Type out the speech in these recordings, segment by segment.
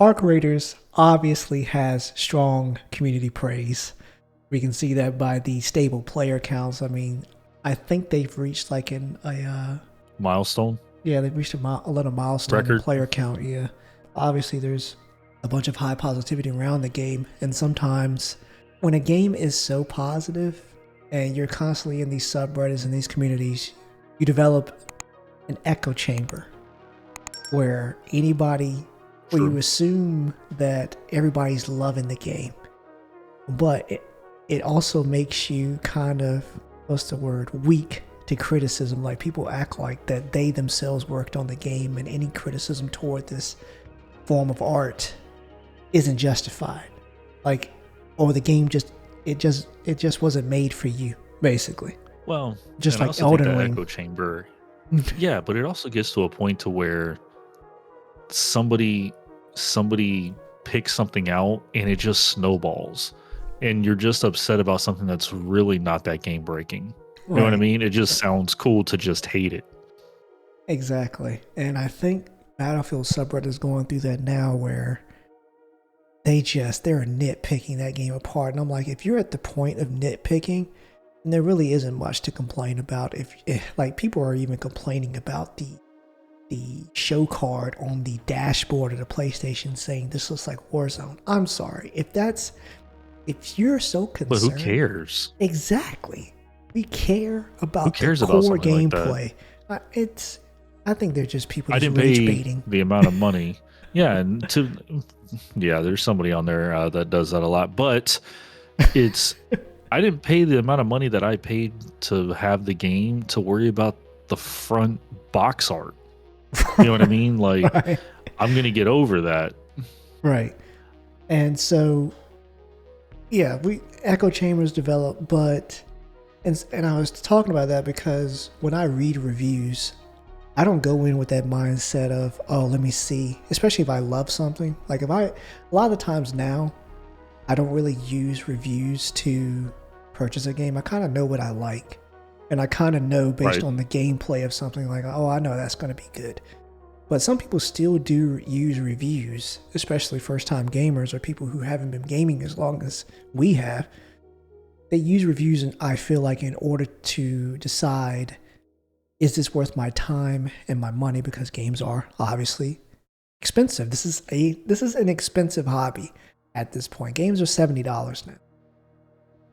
Arc Raiders obviously has strong community praise. We can see that by the stable player counts. I mean, I think they've reached like Milestone yeah, they've reached a little milestone in record. player count. Yeah, obviously there's a bunch of high positivity around the game, and sometimes when a game is so positive and you're constantly in these subreddits and these communities, you develop an echo chamber where where you True. assume that everybody's loving the game, but it also makes you kind of, what's the word, weak to criticism. Like people act like that they themselves worked on the game, and any criticism toward this form of art isn't justified. Like, or the game just wasn't made for you, basically. Well, Just and I like also think Elden that Ring. echo chamber, yeah, but it also gets to a point to where somebody somebody picks something out and it just snowballs, and you're just upset about something that's really not that game breaking. You know what I Right. mean? It just sounds cool to just hate it. Exactly. And I think Battlefield subreddit is going through that now where they're nitpicking that game apart. And I'm like, if you're at the point of nitpicking, then there really isn't much to complain about. If like people are even complaining about the show card on the dashboard of the PlayStation saying this looks like Warzone. I'm sorry. If you're so But who concerned, cares? exactly. We care Who about the cares about core something like that? gameplay. I think they're just people I just didn't rage pay baiting. the amount of money. Yeah, and to yeah, there's somebody on there that does that a lot, but it's I didn't pay the amount of money that I paid to have the game to worry about the front box art. You know what I mean? Like, Right. I'm gonna get over that. Right. And so yeah, we echo chambers develop, but and I was talking about that because when I read reviews, I don't go in with that mindset of, oh, let me see, especially if I love something. Like a lot of the times now, I don't really use reviews to purchase a game. I kind of know what I like. And I kind of know based Right. on the gameplay of something like, oh, I know that's going to be good. But some people still do use reviews, especially first time gamers or people who haven't been gaming as long as we have. They use reviews, and I feel like in order to decide, is this worth my time and my money, because games are obviously expensive. This is an expensive hobby at this point. Games are $70 now.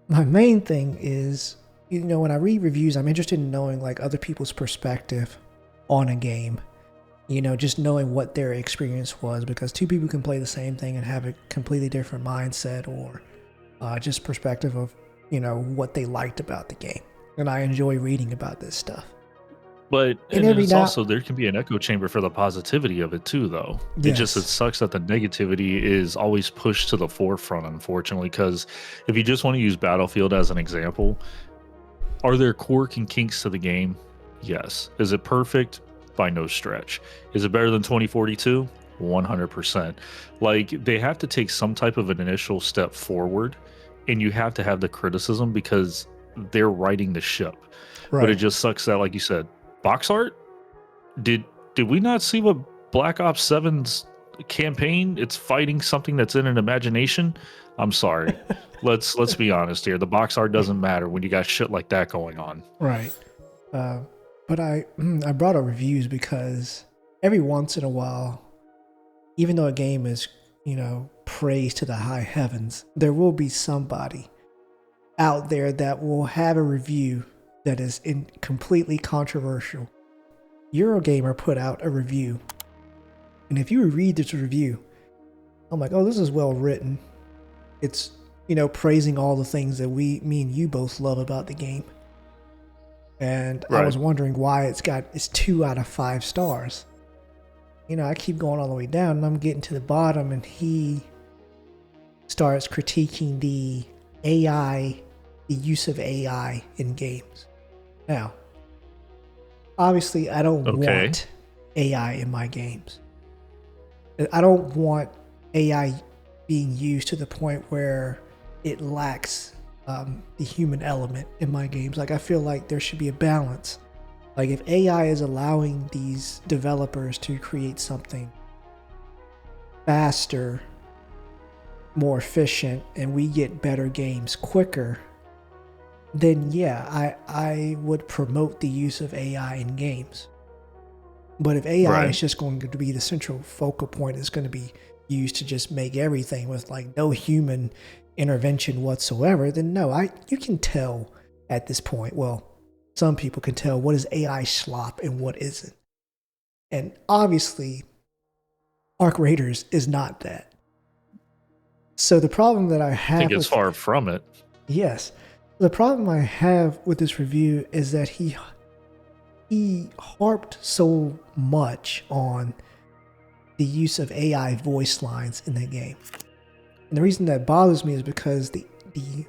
My main thing is, when I read reviews, I'm interested in knowing like other people's perspective on a game. Just knowing what their experience was, because two people can play the same thing and have a completely different mindset or just perspective of what they liked about the game. And I enjoy reading about this stuff. But And and every it's now, also there can be an echo chamber for the positivity of it too, though. It yes, sucks that the negativity is always pushed to the forefront, unfortunately. Because if you just want to use Battlefield as an example, are there quirk and kinks to the game? Yes. Is it perfect? By no stretch. Is it better than 2042? 100%. Like, they have to take some type of an initial step forward, and you have to have the criticism because they're riding the ship. But it right. just sucks that, like you said, box art. Did did we not see what Black Ops Seven's campaign? It's fighting something that's in an imagination. I'm sorry. Let's be honest here. The box art doesn't matter when you got shit like that going on. Right. Uh, but I brought up reviews because every once in a while, even though a game is, praised to the high heavens, there will be somebody out there that will have a review that is completely controversial. Eurogamer put out a review, and if you read this review, I'm like, oh, this is well written. It's, praising all the things that me and you both love about the game. And I Right. was wondering why it's 2 out of 5 stars. I keep going all the way down, and I'm getting to the bottom, and he starts critiquing the AI, the use of AI in games. Now, obviously, I don't Okay. want AI in my games. I don't want AI being used to the point where it lacks the human element in my games. Like, I feel like there should be a balance. Like, if AI is allowing these developers to create something faster, more efficient, and we get better games quicker, then yeah, I would promote the use of AI in games. But if AI is Right. just going to be the central focal point, it's going to be used to just make everything with like no human intervention whatsoever, then no, you can tell at this point. Well, some people can tell what is AI slop and what isn't. And obviously, Arc Raiders is not that. So the problem that I I have think it's with far from it. yes, the problem I have with this review is that he harped so much on the use of AI voice lines in the game. And the reason that bothers me is because the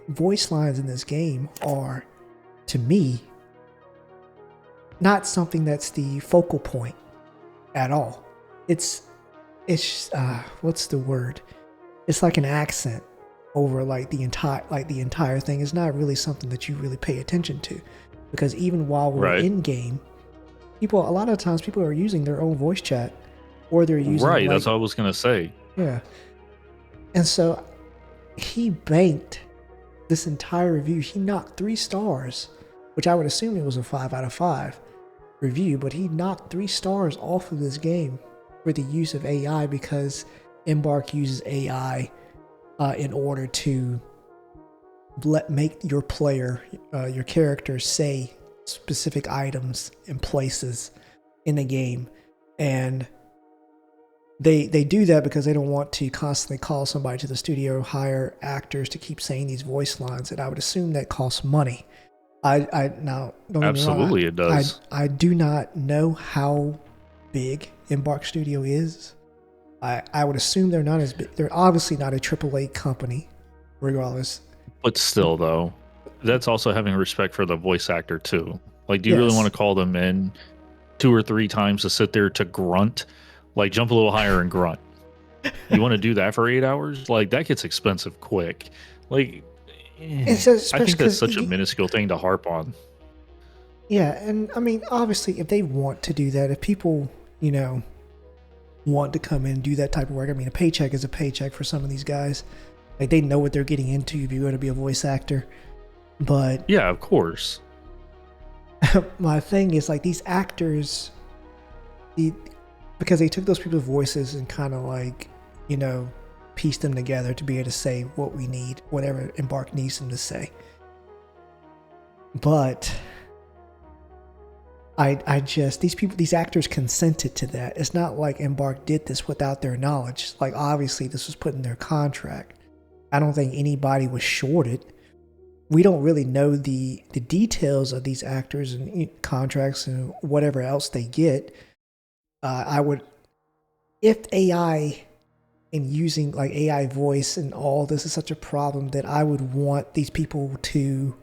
voice lines in this game are, to me, not something that's the focal point at all. It's what's the word? It's like an accent over like the entire thing. It's not really something that you really pay attention to, because even while we're Right. in game, a lot of times people are using their own voice chat, or they're using Right. like, That's what I was going to say. yeah. And so he banked this entire review. He knocked 3 stars, which I would assume it was a 5 out of 5 review, but he knocked 3 stars off of this game for the use of AI, because Embark uses AI in order to make your player, your character, say specific items and places in the game. And they do that because they don't want to constantly call somebody to the studio, hire actors to keep saying these voice lines, and I would assume that costs money. I now don't get me wrong, Absolutely, it does. I do not know how big Embark Studio is. I would assume they're not as big. They're obviously not a AAA company, regardless. But still, though, that's also having respect for the voice actor, too. Like, do you really Yes. want to call them in 2 or 3 times to sit there to grunt? Like, jump a little higher and grunt. You want to do that for 8 hours? Like, that gets expensive quick. Like, It's just I think that's because such a minuscule thing to harp on. yeah, and I mean, obviously, if they want to do that, if people, want to come in and do that type of work, I mean, a paycheck is a paycheck for some of these guys. Like, they know what they're getting into if you're going to be a voice actor. But Yeah, of course. my thing is, like, these actors, because they took those people's voices and kind of like, pieced them together to be able to say what we need, whatever Embark needs them to say. But I just, these actors consented to that. It's not like Embark did this without their knowledge. Like, obviously this was put in their contract. I don't think anybody was shorted. We don't really know the details of these actors and contracts and whatever else they get. If AI and using like AI voice and all this is such a problem, that I would want these people to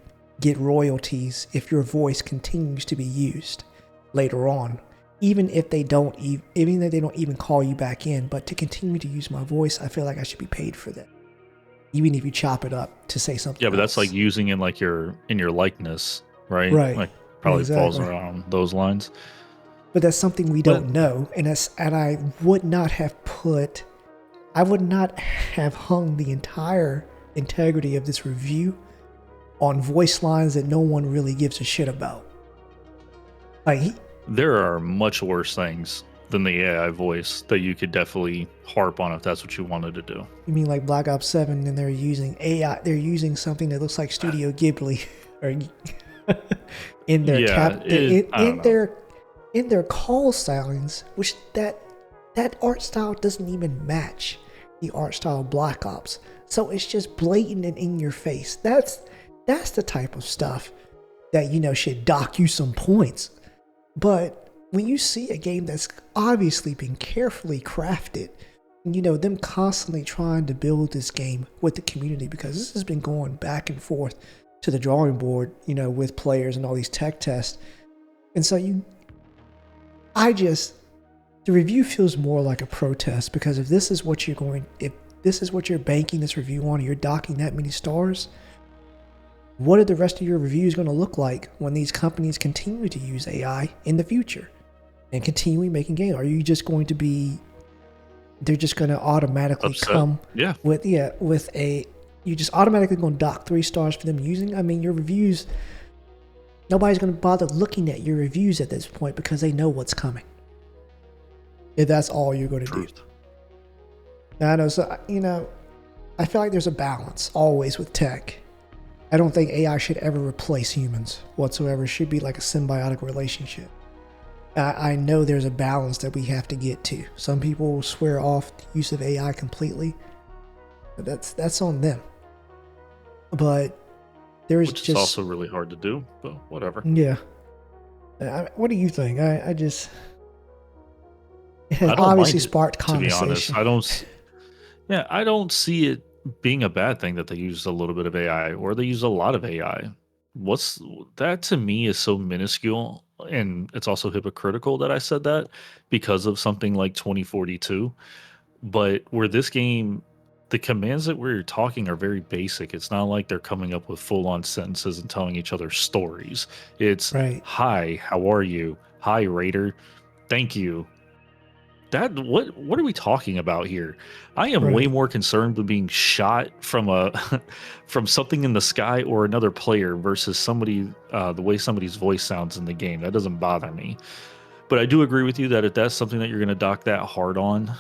get royalties if your voice continues to be used later on, even if they don't even call you back in. But to continue to use my voice, I feel like I should be paid for that, even if you chop it up to say something. Yeah, but that's like using in like your likeness, right? Right. Like probably falls Exactly. around those lines. But that's something we don't know, and I would not have hung the entire integrity of this review on voice lines that no one really gives a shit about. Like, There are much worse things than the AI voice that you could definitely harp on if that's what you wanted to do. you mean like Black Ops 7, and they're using AI? They're using something that looks like Studio Ghibli, or in their Yeah, in their call signs, which that art style doesn't even match the art style of Black Ops. So it's just blatant and in your face. That's the type of stuff that should dock you some points. But when you see a game that's obviously been carefully crafted, them constantly trying to build this game with the community, because this has been going back and forth to the drawing board, with players and all these tech tests. And so the review feels more like a protest, because if this is what you're banking this review on, and you're docking that many stars, what are the rest of your reviews going to look like when these companies continue to use AI in the future and continue making games? Are you just going to be they're just going to automatically Upset. come Yeah. with a, you just automatically going to dock 3 stars for them using. I mean, your reviews, nobody's going to bother looking at your reviews at this point because they know what's coming. If that's all you're going to do. I know, so, I feel like there's a balance always with tech. I don't think AI should ever replace humans whatsoever. It should be like a symbiotic relationship. I know there's a balance that we have to get to. Some people swear off the use of AI completely, but that's on them. But there's Which is also really hard to do, but whatever. Yeah. What do you think? It has obviously sparked conversation. To be honest, I don't see it being a bad thing that they use a little bit of AI or they use a lot of AI. That to me is so minuscule, and it's also hypocritical that I said that because of something like 2042. But where this game, the commands that we're talking are very basic. It's not like they're coming up with full on sentences and telling each other stories. It's hi, how are you? Hi, Raider. Thank you. What are we talking about here? I am way more concerned with being shot from from something in the sky or another player versus somebody the way somebody's voice sounds in the game. That doesn't bother me. But I do agree with you that if that's something that you're going to dock that hard on,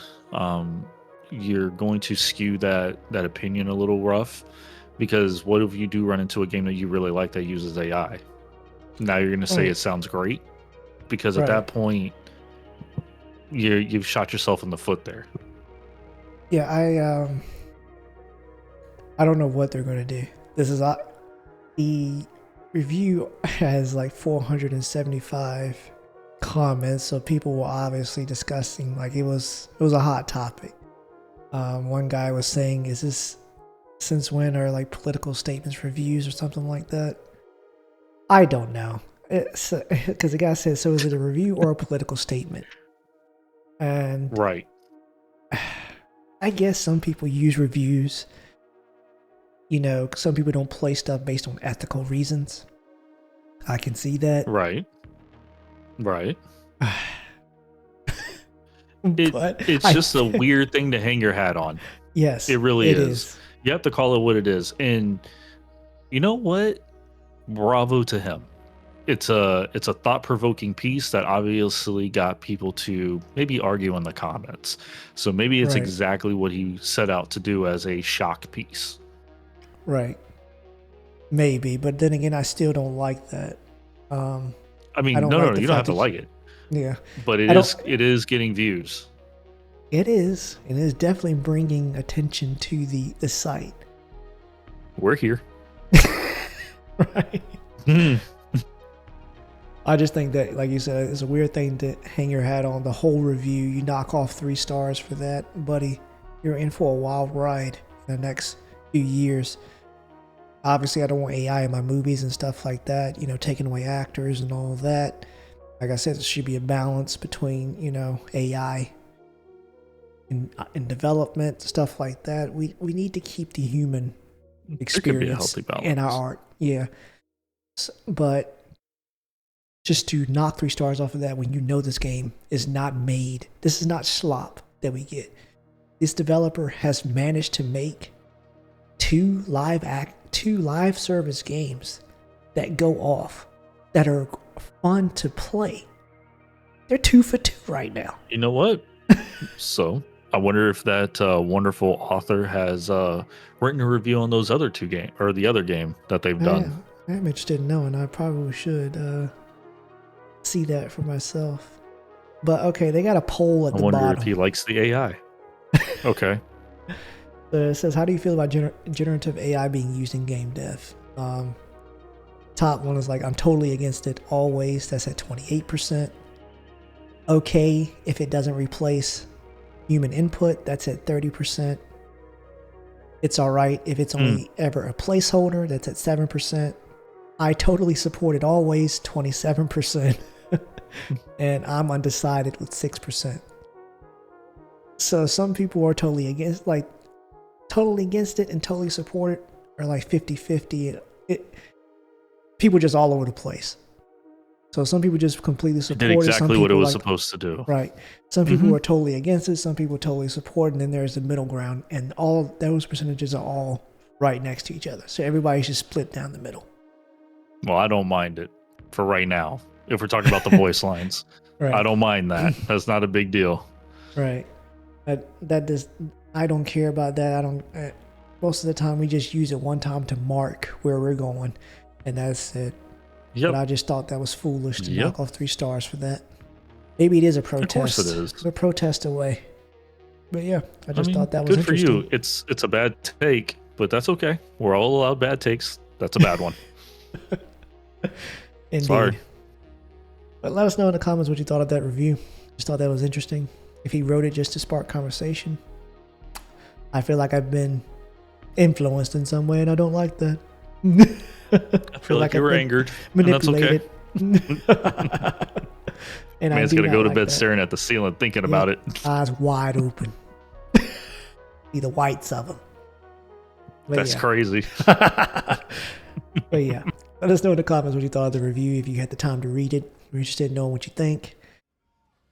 you're going to skew that opinion a little rough. Because what if you do run into a game that you really like that uses AI? Now you're going to say it sounds great, because at that point you've shot yourself in the foot there. Yeah, I don't know what they're going to do. This is the review has like 475 comments, so people were obviously discussing, like it was a hot topic. One guy was saying, is this, since when are like political statements reviews or something like that? I don't know. Because the guy said, so is it a review or a political statement? And I guess some people use reviews. Some people don't play stuff based on ethical reasons. I can see that. Right. But it's just a weird thing to hang your hat on. Yes, it really is. You have to call it what it is. And you know what? Bravo to him. It's a thought-provoking piece that obviously got people to maybe argue in the comments. So maybe it's exactly what he set out to do as a shock piece. Right. Maybe, but then again, I still don't like that. I mean, no, you don't have to like it. Yeah. But it is getting views. It is. It is definitely bringing attention to the site. We're here. Right. I just think that, like you said, it's a weird thing to hang your hat on. The whole review, you knock off 3 stars for that, buddy. You're in for a wild ride in the next few years. Obviously, I don't want AI in my movies and stuff like that, taking away actors and all of that. Like I said, there should be a balance between, AI in development, stuff like that. We need to keep the human experience in our art. Yeah. But just to knock 3 stars off of that when this game is not made, this is not slop that we get. This developer has managed to make 2 live service games that go off, that are fun to play. They're 2 for 2 right now. You know what? So I wonder if that wonderful author has written a review on those other 2 games, or the other game that they've done. I'm interested in knowing. I probably should see that for myself. But okay, they got a poll at the bottom. I wonder if he likes the AI. Okay. It says, how do you feel about generative AI being used in game dev? Top one is like, I'm totally against it always. That's at 28%. Okay if it doesn't replace human input. That's at 30%. It's all right if it's only ever a placeholder. That's at 7%. I totally support it always, 27%. And I'm undecided with 6%. So some people are totally against it and totally support it, or like 50-50. People just all over the place. So some people just completely It support did it. Some exactly what it people was like, supposed to do. right. Some people are totally against it. Some people totally support, and then there's the middle ground, and all those percentages are all right next to each other. So everybody's just split down the middle. Well, I don't mind it for right now. If we're talking about the voice lines, Right. I don't mind that. That's not a big deal. Right. I don't care about that. I don't. Most of the time, we just use it one time to mark where we're going, and that's it. Yep. But I just thought that was foolish to Yep. knock off 3 stars for that. Maybe it is a protest. Of course it is. We're protest away. But yeah, I just mean, thought that was good for interesting. you. It's a bad take, but that's okay. We're all allowed bad takes. That's a bad one. Indeed. Sorry. But let us know in the comments what you thought of that review. Just thought that was interesting. If he wrote it just to spark conversation, I feel like I've been influenced in some way, and I don't like that. I feel like you were angered. Manipulated. And that's okay. And Man's I do gonna not go to like bed that. staring at the ceiling, thinking about it. Eyes wide open. See the whites of them. But That's yeah. crazy. But yeah, let us know in the comments what you thought of the review. If you had the time to read it, we're interested in knowing what you think.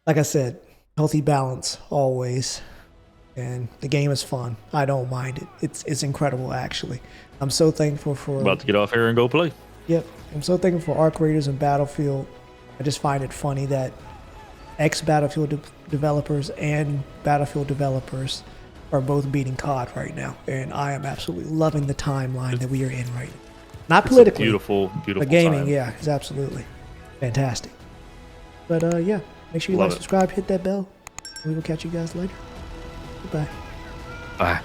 Like I said, healthy balance always, and the game is fun. I don't mind it. It's incredible actually. I'm so thankful for. About to get off here and go play. Yep, I'm so thankful for Arc Raiders and Battlefield. I just find it funny that ex-Battlefield developers and Battlefield developers are both beating COD right now, and I am absolutely loving the timeline that we are in right now. Not politically, Beautiful, beautiful. but gaming, time. yeah, it's absolutely fantastic. But yeah, make sure you Love like, it. subscribe, hit that bell. We will catch you guys later. Goodbye. Bye.